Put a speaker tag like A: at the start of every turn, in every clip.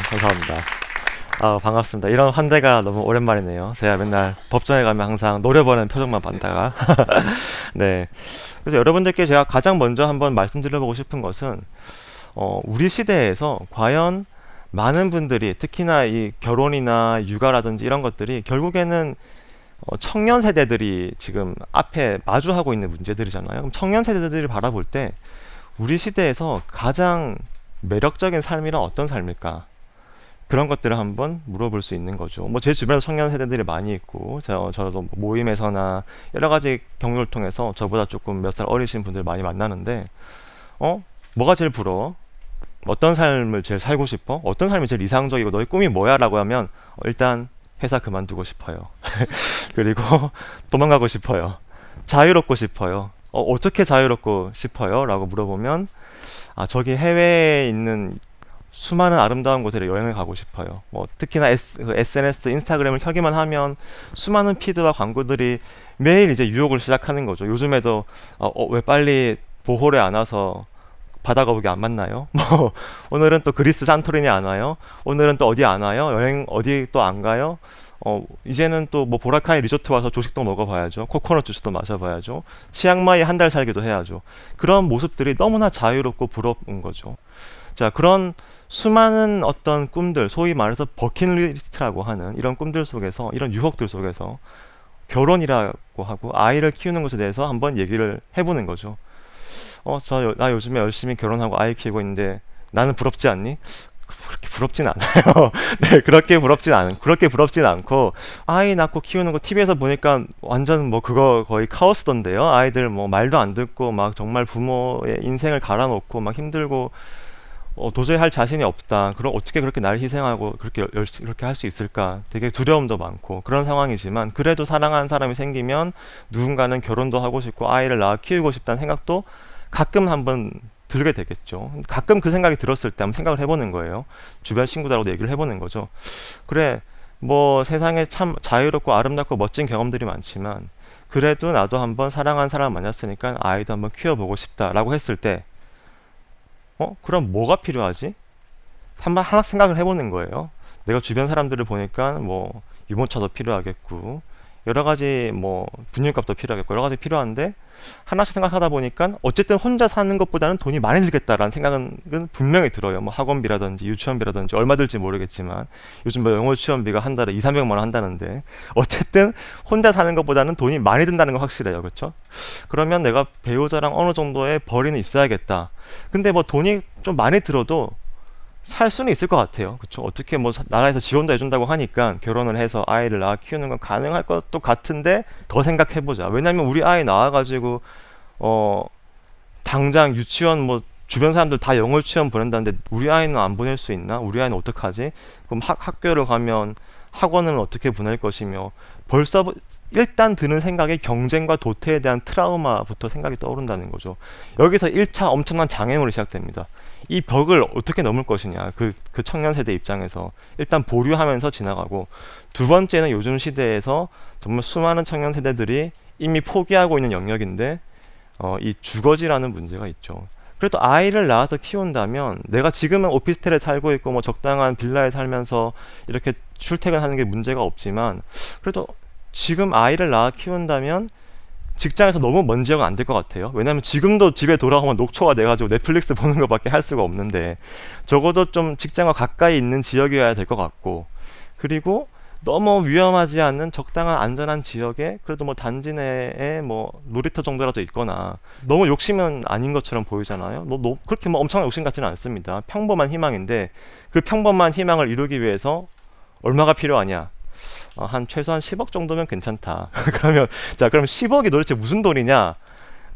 A: 감사합니다. 반갑습니다. 이런 환대가 너무 오랜만이네요. 제가 맨날 법정에 가면 항상 노려보는 표정만 받다가. 네. 그래서 여러분들께 제가 가장 먼저 한번 말씀드려보고 싶은 것은, 우리 시대에서 과연 많은 분들이 특히나 이 결혼이나 육아라든지 이런 것들이 결국에는 청년 세대들이 지금 앞에 마주하고 있는 문제들이잖아요. 그럼 청년 세대들이 바라볼 때 우리 시대에서 가장 매력적인 삶이란 어떤 삶일까? 그런 것들을 한번 물어볼 수 있는 거죠. 뭐 제 주변에 청년 세대들이 많이 있고, 저도 모임에서나 여러 가지 경로를 통해서 저보다 조금 몇 살 어리신 분들 많이 만나는데, 뭐가 제일 부러워? 어떤 삶을 제일 살고 싶어? 어떤 삶이 제일 이상적이고 너의 꿈이 뭐야? 라고 하면 일단 회사 그만두고 싶어요. 그리고 도망가고 싶어요. 자유롭고 싶어요. 어떻게 자유롭고 싶어요? 라고 물어보면 저기 해외에 있는 수많은 아름다운 곳에 여행을 가고 싶어요. 뭐 특히나 SNS, 인스타그램을 켜기만 하면 수많은 피드와 광고들이 매일 이제 유혹을 시작하는 거죠. 요즘에도 왜 빨리 보홀에 안 와서 바다 거북이 안 만나요? 뭐 오늘은 또 그리스 산토리니 안 와요? 오늘은 또 어디 안 와요? 여행 어디 또 안 가요? 이제는 또 뭐 보라카이 리조트 와서 조식도 먹어봐야죠. 코코넛 주스도 마셔봐야죠. 치앙마이 한 달 살기도 해야죠. 그런 모습들이 너무나 자유롭고 부러운 거죠. 자, 그런 수많은 어떤 꿈들, 소위 말해서 버킷리스트라고 하는 이런 꿈들 속에서, 이런 유혹들 속에서 결혼이라고 하고 아이를 키우는 것에 대해서 한번 얘기를 해보는 거죠. 나 요즘에 열심히 결혼하고 아이 키우고 있는데 나는 부럽지 않니? 그렇게 부럽진 않아요. 네, 그렇게 부럽진 않고, 아이 낳고 키우는 거 TV에서 보니까 완전 뭐 그거 거의 카오스던데요. 아이들 뭐 말도 안 듣고 막 정말 부모의 인생을 갈아놓고 막 힘들고, 도저히 할 자신이 없다. 그럼 어떻게 그렇게 날 희생하고 그렇게 할 수 있을까? 되게 두려움도 많고 그런 상황이지만, 그래도 사랑하는 사람이 생기면 누군가는 결혼도 하고 싶고 아이를 낳아 키우고 싶다는 생각도 가끔 한번 들게 되겠죠. 가끔 그 생각이 들었을 때 한번 생각을 해보는 거예요. 주변 친구들하고도 얘기를 해보는 거죠. 그래, 뭐 세상에 참 자유롭고 아름답고 멋진 경험들이 많지만 그래도 나도 한번 사랑하는 사람을 만났으니까 아이도 한번 키워보고 싶다라고 했을 때, 그럼 뭐가 필요하지? 한번 하나 생각을 해보는 거예요. 내가 주변 사람들을 보니까 뭐 유모차도 필요하겠고 여러 가지 뭐 분유값도 필요하겠고 여러 가지 필요한데, 하나씩 생각하다 보니까 어쨌든 혼자 사는 것보다는 돈이 많이 들겠다라는 생각은 분명히 들어요. 뭐 학원비라든지 유치원비라든지 얼마 들지 모르겠지만 요즘 뭐 영어 유치원비가 한 달에 2, 300만 원 한다는데, 어쨌든 혼자 사는 것보다는 돈이 많이 든다는 건 확실해요. 그렇죠? 그러면 내가 배우자랑 어느 정도의 벌이는 있어야겠다. 근데 뭐 돈이 좀 많이 들어도 살 수는 있을 것 같아요. 그쵸? 어떻게 뭐 나라에서 지원도 해준다고 하니까 결혼을 해서 아이를 낳아 키우는 건 가능할 것도 같은데, 더 생각해보자. 왜냐면 우리 아이 낳아가지고 당장 유치원 뭐 주변 사람들 다 영어 유치원 보낸다는데 우리 아이는 안 보낼 수 있나? 우리 아이는 어떡하지? 그럼 학교를 가면 학원은 어떻게 보낼 것이며, 벌써 일단 드는 생각에 경쟁과 도태에 대한 트라우마부터 생각이 떠오른다는 거죠. 여기서 1차 엄청난 장애물이 시작됩니다. 이 벽을 어떻게 넘을 것이냐, 그 청년 세대 입장에서 일단 보류하면서 지나가고, 두 번째는 요즘 시대에서 정말 수많은 청년 세대들이 이미 포기하고 있는 영역인데, 이 주거지라는 문제가 있죠. 그래도 아이를 낳아서 키운다면, 내가 지금은 오피스텔에 살고 있고 뭐 적당한 빌라에 살면서 이렇게 출퇴근하는 게 문제가 없지만, 그래도 지금 아이를 낳아 키운다면 직장에서 너무 먼 지역은 안 될 것 같아요. 왜냐면 지금도 집에 돌아오면 녹초가 돼가지고 넷플릭스 보는 것밖에 할 수가 없는데, 적어도 좀 직장과 가까이 있는 지역이어야 될 것 같고, 그리고 너무 위험하지 않는 적당한 안전한 지역에 그래도 뭐 단지 내에 뭐 놀이터 정도라도 있거나, 너무 욕심은 아닌 것처럼 보이잖아요. 그렇게 뭐 엄청난 욕심 같지는 않습니다. 평범한 희망인데, 그 평범한 희망을 이루기 위해서 얼마가 필요하냐? 한 최소한 10억 정도면 괜찮다. 그럼 10억이 도대체 무슨 돈이냐?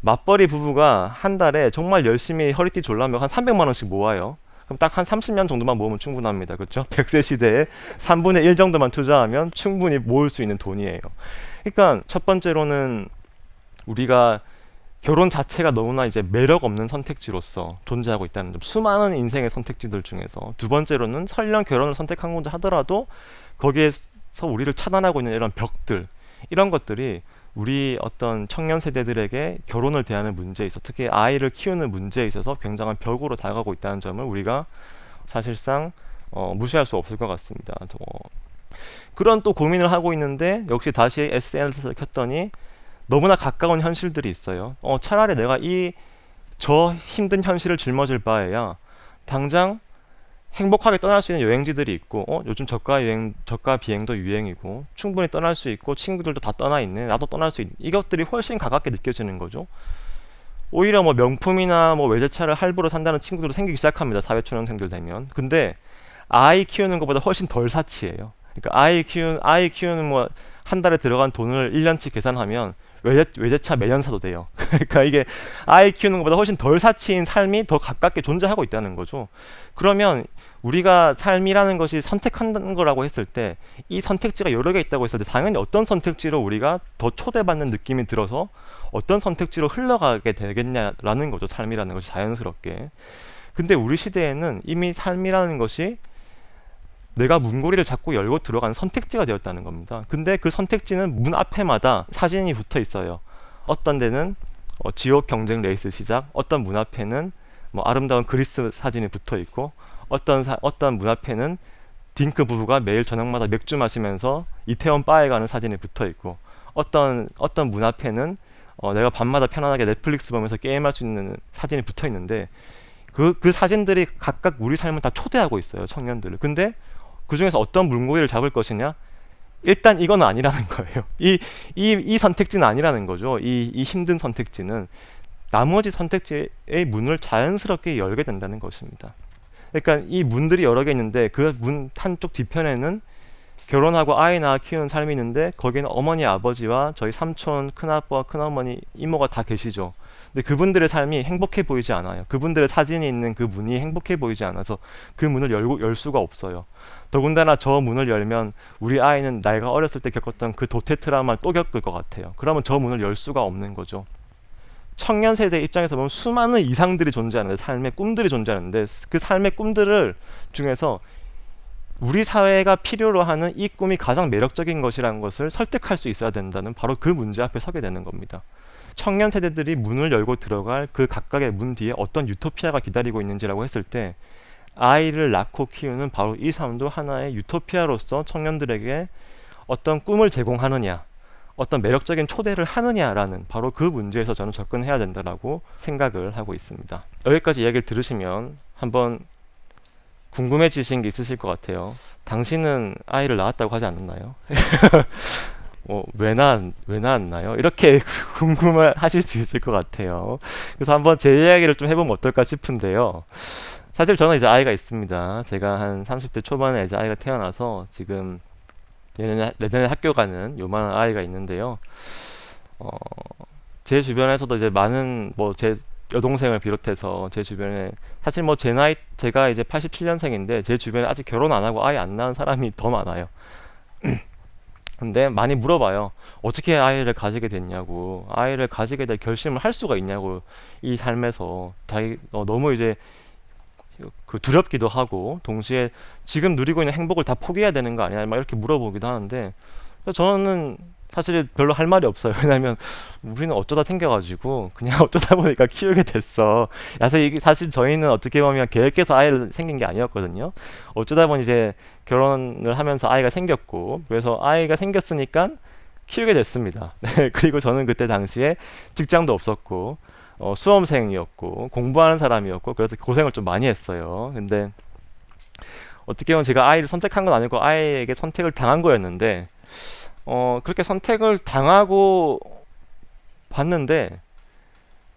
A: 맞벌이 부부가 한 달에 정말 열심히 허리띠 졸라매고 한 300만 원씩 모아요. 그럼 딱 한 30년 정도만 모으면 충분합니다. 그렇죠? 100세 시대에 3분의 1 정도만 투자하면 충분히 모을 수 있는 돈이에요. 그러니까 첫 번째로는 우리가 결혼 자체가 너무나 이제 매력 없는 선택지로서 존재하고 있다는 점, 수많은 인생의 선택지들 중에서. 두 번째로는 설령 결혼을 선택한 건지 하더라도 거기에서 우리를 차단하고 있는 이런 벽들, 이런 것들이 우리 어떤 청년 세대들에게 결혼을 대하는 문제에 있어 특히 아이를 키우는 문제에 있어서 굉장한 벽으로 다가가고 있다는 점을 우리가 사실상 무시할 수 없을 것 같습니다. 그런 또 고민을 하고 있는데 역시 다시 SNS를 켰더니 너무나 가까운 현실들이 있어요. 차라리 내가 저 힘든 현실을 짊어질 바에야 당장 행복하게 떠날 수 있는 여행지들이 있고 요즘 저가 비행도 유행이고 충분히 떠날 수 있고 친구들도 다 떠나 있네 나도 떠날 수 있는 이것들이 훨씬 가깝게 느껴지는 거죠. 오히려 뭐 명품이나 뭐 외제차를 할부로 산다는 친구들도 생기기 시작합니다. 사회초년생들 되면. 근데 아이 키우는 것보다 훨씬 덜 사치예요. 그러니까 아이 키우는 뭐 한 달에 들어간 돈을 1년치 계산하면 외제차 매년 사도 돼요. 그러니까 이게 아이 키우는 것보다 훨씬 덜 사치인 삶이 더 가깝게 존재하고 있다는 거죠. 그러면 우리가 삶이라는 것이 선택하는 거라고 했을 때 이 선택지가 여러 개 있다고 했을 때 당연히 어떤 선택지로 우리가 더 초대받는 느낌이 들어서 어떤 선택지로 흘러가게 되겠냐라는 거죠. 삶이라는 것이 자연스럽게. 근데 우리 시대에는 이미 삶이라는 것이 내가 문고리를 잡고 열고 들어가는 선택지가 되었다는 겁니다. 근데 그 선택지는 문 앞에마다 사진이 붙어 있어요. 어떤 데는 지옥 경쟁 레이스 시작, 어떤 문 앞에는 뭐 아름다운 그리스 사진이 붙어 있고, 어떤 문 앞에는 딩크 부부가 매일 저녁마다 맥주 마시면서 이태원 바에 가는 사진이 붙어 있고, 어떤 문 앞에는 내가 밤마다 편안하게 넷플릭스 보면서 게임할 수 있는 사진이 붙어 있는데 그 사진들이 각각 우리 삶을 다 초대하고 있어요. 청년들을. 근데 그 중에서 어떤 물고기를 잡을 것이냐? 일단 이건 아니라는 거예요. 이 선택지는 아니라는 거죠. 이 힘든 선택지는 나머지 선택지의 문을 자연스럽게 열게 된다는 것입니다. 그러니까 이 문들이 여러 개 있는데 그 문 한쪽 뒤편에는 결혼하고 아이 낳아 키우는 삶이 있는데 거기는 어머니, 아버지와 저희 삼촌, 큰아빠, 큰어머니, 이모가 다 계시죠. 근데 그분들의 삶이 행복해 보이지 않아요. 그분들의 사진이 있는 그 문이 행복해 보이지 않아서 그 문을 열 수가 없어요. 더군다나 저 문을 열면 우리 아이는 내가 어렸을 때 겪었던 그 도태 트라우마를 또 겪을 것 같아요. 그러면 저 문을 열 수가 없는 거죠. 청년 세대 입장에서 보면 수많은 이상들이 존재하는데, 삶의 꿈들이 존재하는데 그 삶의 꿈들을 중에서 우리 사회가 필요로 하는 이 꿈이 가장 매력적인 것이라는 것을 설득할 수 있어야 된다는 바로 그 문제 앞에 서게 되는 겁니다. 청년 세대들이 문을 열고 들어갈 그 각각의 문 뒤에 어떤 유토피아가 기다리고 있는지라고 했을 때 아이를 낳고 키우는 바로 이 삶도 하나의 유토피아로서 청년들에게 어떤 꿈을 제공하느냐, 어떤 매력적인 초대를 하느냐라는 바로 그 문제에서 저는 접근해야 된다라고 생각을 하고 있습니다. 여기까지 이야기를 들으시면 한번 궁금해지신 게 있으실 것 같아요. 당신은 아이를 낳았다고 하지 않았나요? 왜 낳았나요? 이렇게 궁금하실 수 있을 것 같아요. 그래서 한번 제 이야기를 좀 해보면 어떨까 싶은데요. 사실 저는 이제 아이가 있습니다. 제가 한 30대 초반에 이제 아이가 태어나서 지금 내년에 학교 가는 요만한 아이가 있는데요. 제 주변에서도 이제 많은 제 여동생을 비롯해서 제 주변에 사실 제 나이 제가 이제 87년생인데 제 주변에 아직 결혼 안 하고 아이 안 낳은 사람이 더 많아요. 근데 많이 물어봐요. 어떻게 아이를 가지게 됐냐고, 아이를 가지게 될 결심을 할 수가 있냐고, 이 삶에서 너무 이제 두렵기도 하고 동시에 지금 누리고 있는 행복을 다 포기해야 되는 거 아니야? 막 이렇게 물어보기도 하는데 저는 사실 별로 할 말이 없어요. 왜냐면 우리는 어쩌다 생겨가지고 그냥 어쩌다 보니까 키우게 됐어. 사실 저희는 어떻게 보면 계획해서 아이를 생긴 게 아니었거든요. 어쩌다 보니 이제 결혼을 하면서 아이가 생겼고, 그래서 아이가 생겼으니까 키우게 됐습니다. 그리고 저는 그때 당시에 직장도 없었고 수험생이었고 공부하는 사람이었고 그래서 고생을 좀 많이 했어요. 근데 어떻게 보면 제가 아이를 선택한 건 아니고 아이에게 선택을 당한 거였는데 그렇게 선택을 당하고 봤는데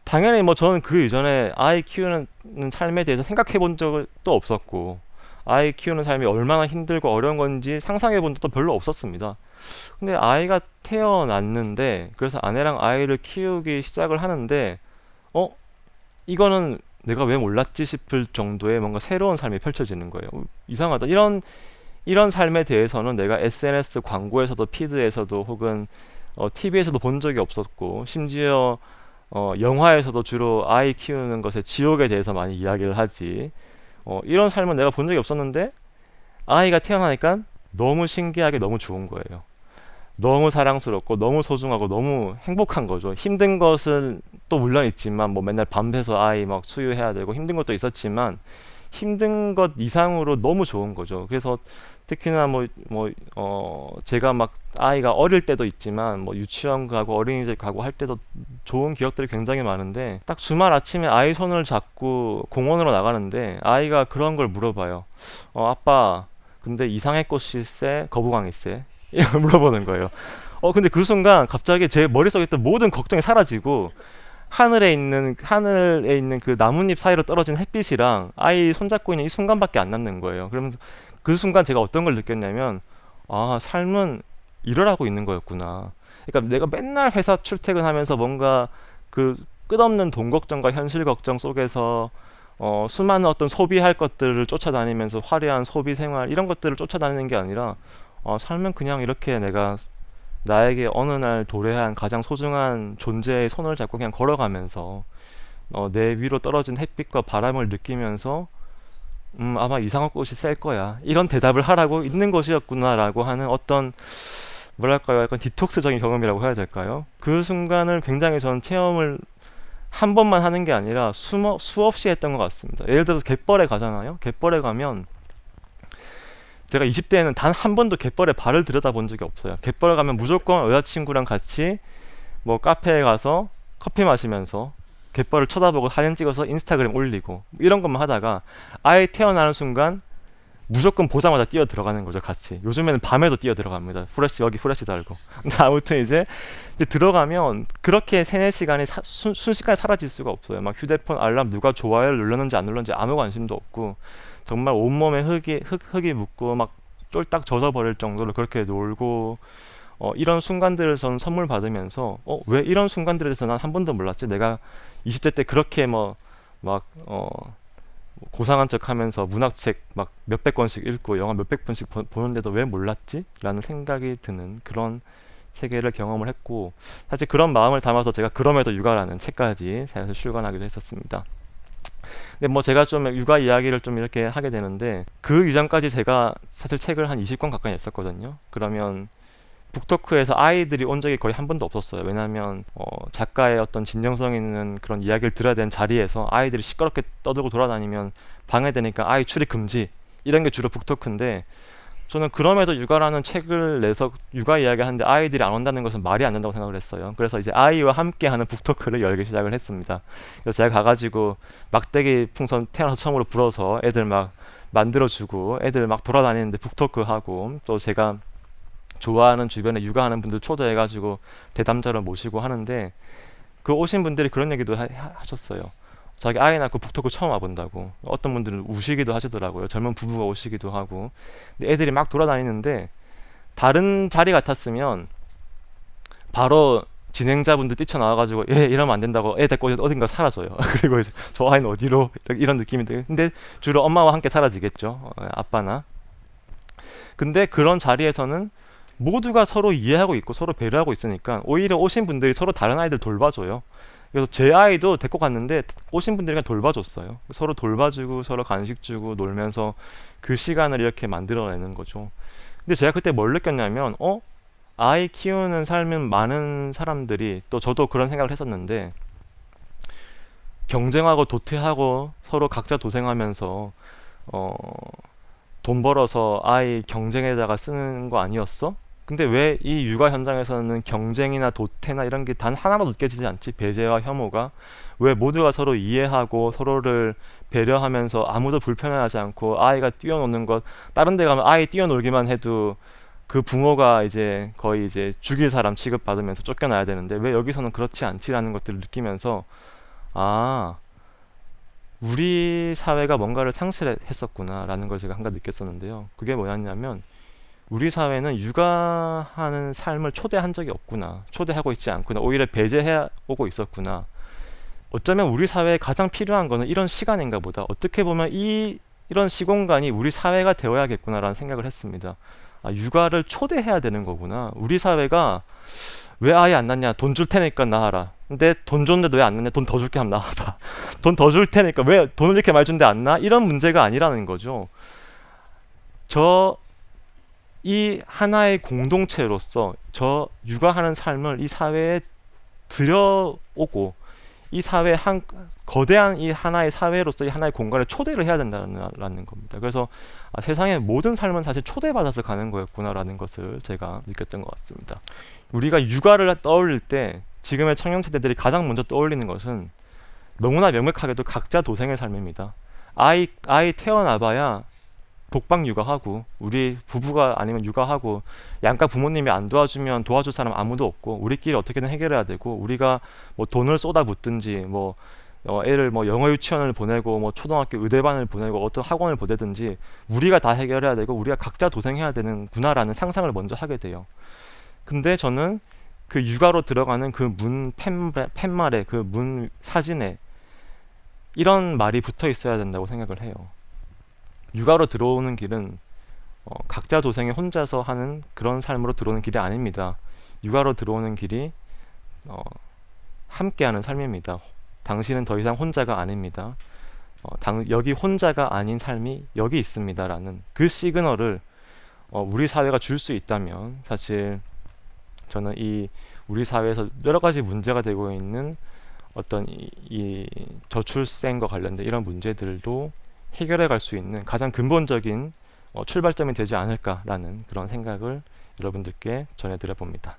A: 당연히 저는 그 이전에 아이 키우는 삶에 대해서 생각해 본 적도 없었고 아이 키우는 삶이 얼마나 힘들고 어려운 건지 상상해 본 적도 별로 없었습니다. 근데 아이가 태어났는데, 그래서 아내랑 아이를 키우기 시작을 하는데 이거는 내가 왜 몰랐지 싶을 정도의 뭔가 새로운 삶이 펼쳐지는 거예요. 이상하다. 이런 삶에 대해서는 내가 SNS 광고에서도 피드에서도 혹은 TV에서도 본 적이 없었고, 심지어 영화에서도 주로 아이 키우는 것의 지옥에 대해서 많이 이야기를 하지. 이런 삶은 내가 본 적이 없었는데 아이가 태어나니까 너무 신기하게 너무 좋은 거예요. 너무 사랑스럽고 너무 소중하고 너무 행복한 거죠. 힘든 것은 또 물론 있지만 뭐 맨날 밤새서 아이 막 수유해야 되고 힘든 것도 있었지만 힘든 것 이상으로 너무 좋은 거죠. 그래서 특히나 제가 막 아이가 어릴 때도 있지만 뭐 유치원 가고 어린이집 가고 할 때도 좋은 기억들이 굉장히 많은데 딱 주말 아침에 아이 손을 잡고 공원으로 나가는데 아이가 그런 걸 물어봐요. 아빠, 근데 이상의 꽃이 세? 거부광이 세? 이렇게 물어보는 거예요. 근데 그 순간 갑자기 제 머릿속에 있던 모든 걱정이 사라지고 하늘에 있는 그 나뭇잎 사이로 떨어진 햇빛이랑 아이 손잡고 있는 이 순간밖에 안 남는 거예요. 그러면서 그 순간 제가 어떤 걸 느꼈냐면, 아, 삶은 일을 하고 있는 거였구나. 그러니까 내가 맨날 회사 출퇴근하면서 뭔가 그 끝없는 돈 걱정과 현실 걱정 속에서 수많은 어떤 소비할 것들을 쫓아다니면서 화려한 소비 생활 이런 것들을 쫓아다니는 게 아니라 삶은 그냥 이렇게 내가 나에게 어느 날 도래한 가장 소중한 존재의 손을 잡고 그냥 걸어가면서 내 위로 떨어진 햇빛과 바람을 느끼면서 아마 이상한 꽃이 셀 거야. 이런 대답을 하라고 있는 것이었구나라고 하는 어떤 뭐랄까요? 약간 디톡스적인 경험이라고 해야 될까요? 그 순간을 굉장히 저는 체험을 한 번만 하는 게 아니라 수없이 했던 것 같습니다. 예를 들어서 갯벌에 가잖아요. 갯벌에 가면 제가 20대에는 단 한 번도 갯벌에 발을 들여다본 적이 없어요. 갯벌에 가면 무조건 여자친구랑 같이 뭐 카페에 가서 커피 마시면서 갯벌을 쳐다보고 사진 찍어서 인스타그램 올리고 이런 것만 하다가 아예 태어나는 순간 무조건 보자마자 뛰어 들어가는 거죠, 같이. 요즘에는 밤에도 뛰어 들어갑니다. 여기 후레쉬 달고. 근데 아무튼 이제 들어가면 그렇게 3-4시간이 순식간에 사라질 수가 없어요. 막 휴대폰 알람 누가 좋아요를 눌렀는지 안 눌렀는지 아무 관심도 없고 정말 온몸에 흙이 묻고 막 쫄딱 젖어버릴 정도로 그렇게 놀고 이런 순간들을 저는 선물 받으면서 왜 이런 순간들에 대해서 난 한 번도 몰랐지? 내가 20대 때 그렇게 고상한 척 하면서 문학책 막 몇백 권씩 읽고 영화 몇백 편씩 보는데도 왜 몰랐지? 라는 생각이 드는 그런 세계를 경험을 했고 사실 그런 마음을 담아서 제가 그럼에도 육아라는 책까지 사실 출간하기도 했었습니다. 근데 뭐 제가 좀 육아 이야기를 좀 이렇게 하게 되는데 그 이전까지 제가 사실 책을 한 20권 가까이 냈었거든요. 그러면 북토크에서 아이들이 온 적이 거의 한 번도 없었어요. 왜냐하면 작가의 어떤 진정성 있는 그런 이야기를 들어야 되는 자리에서 아이들이 시끄럽게 떠들고 돌아다니면 방해되니까 아이 출입 금지 이런 게 주로 북토크인데 저는 그럼에도 육아라는 책을 내서 육아 이야기 하는데 아이들이 안 온다는 것은 말이 안 된다고 생각을 했어요. 그래서 이제 아이와 함께 하는 북토크를 열기 시작을 했습니다. 그래서 제가 가가지고 막대기 풍선 태어나서 처음으로 불어서 애들 막 만들어주고 애들 막 돌아다니는데 북토크 하고 또 제가 좋아하는 주변에 육아하는 분들 초대해가지고 대담자를 모시고 하는데 그 오신 분들이 그런 얘기도 하셨어요. 자기 아이 낳고 북토크 처음 와본다고. 어떤 분들은 우시기도 하시더라고요. 젊은 부부가 오시기도 하고. 근데 애들이 막 돌아다니는데 다른 자리 같았으면 바로 진행자분들 뛰쳐나와가지고 이러면 안 된다고 애 데리고 어딘가 사라져요. 그리고 이제 저 아이는 어디로 이런 느낌이 들어요. 근데 주로 엄마와 함께 사라지겠죠. 아빠나. 근데 그런 자리에서는 모두가 서로 이해하고 있고 서로 배려하고 있으니까 오히려 오신 분들이 서로 다른 아이들 돌봐줘요. 그래서 제 아이도 데리고 갔는데 오신 분들이 그냥 돌봐줬어요. 서로 돌봐주고 서로 간식 주고 놀면서 그 시간을 이렇게 만들어내는 거죠. 근데 제가 그때 뭘 느꼈냐면 아이 키우는 삶은 많은 사람들이 또 저도 그런 생각을 했었는데 경쟁하고 도태하고 서로 각자 도생하면서 돈 벌어서 아이 경쟁에다가 쓰는 거 아니었어? 근데 왜 이 육아 현장에서는 경쟁이나 도태나 이런 게 단 하나도 느껴지지 않지? 배제와 혐오가 왜 모두가 서로 이해하고 서로를 배려하면서 아무도 불편해하지 않고 아이가 뛰어노는 것 다른 데 가면 아이 뛰어놀기만 해도 그 부모가 이제 거의 이제 죽일 사람 취급받으면서 쫓겨나야 되는데 왜 여기서는 그렇지 않지라는 것들을 느끼면서 아 우리 사회가 뭔가를 상실했었구나라는 걸 제가 한가 느꼈었는데요. 그게 뭐였냐면 우리 사회는 육아하는 삶을 초대한 적이 없구나. 초대하고 있지 않구나. 오히려 배제해 오고 있었구나. 어쩌면 우리 사회에 가장 필요한 거는 이런 시간인가 보다. 어떻게 보면 이런 시공간이 우리 사회가 되어야겠구나라는 생각을 했습니다. 육아를 초대해야 되는 거구나. 우리 사회가 왜 아예 안 낳냐? 돈 줄 테니까 낳아라. 근데 돈 줬는데 왜 안 낳냐? 돈 더 줄게 하면 나와봐. 돈 더 줄 테니까 왜 돈을 이렇게 많이 준데 안 낳아? 이런 문제가 아니라는 거죠. 이 하나의 공동체로서 저 육아하는 삶을 이 사회에 들여오고 이 사회 한 거대한 이 하나의 사회로서 이 하나의 공간에 초대를 해야 된다는 겁니다. 그래서 세상의 모든 삶은 사실 초대받아서 가는 거였구나라는 것을 제가 느꼈던 것 같습니다. 우리가 육아를 떠올릴 때 지금의 청년 세대들이 가장 먼저 떠올리는 것은 너무나 명백하게도 각자 도생의 삶입니다. 아이 태어나봐야 독박 육아하고 우리 부부가 아니면 육아하고 양가 부모님이 안 도와주면 도와줄 사람 아무도 없고 우리끼리 어떻게든 해결해야 되고 우리가 뭐 돈을 쏟아붓든지 뭐 애를 뭐 영어 유치원을 보내고 뭐 초등학교 의대반을 보내고 어떤 학원을 보내든지 우리가 다 해결해야 되고 우리가 각자 도생해야 되는구나라는 상상을 먼저 하게 돼요. 근데 저는 그 육아로 들어가는 그 문 팻말에 그 문 사진에 이런 말이 붙어 있어야 된다고 생각을 해요. 육아로 들어오는 길은 각자 도생에 혼자서 하는 그런 삶으로 들어오는 길이 아닙니다. 육아로 들어오는 길이 함께하는 삶입니다. 당신은 더 이상 혼자가 아닙니다. 여기 혼자가 아닌 삶이 여기 있습니다라는 그 시그널을 우리 사회가 줄 수 있다면 사실 저는 이 우리 사회에서 여러 가지 문제가 되고 있는 어떤 이 저출생과 관련된 이런 문제들도 해결해 갈 수 있는 가장 근본적인 출발점이 되지 않을까라는 그런 생각을 여러분들께 전해드려 봅니다.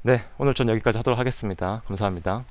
A: 네, 오늘 전 여기까지 하도록 하겠습니다. 감사합니다.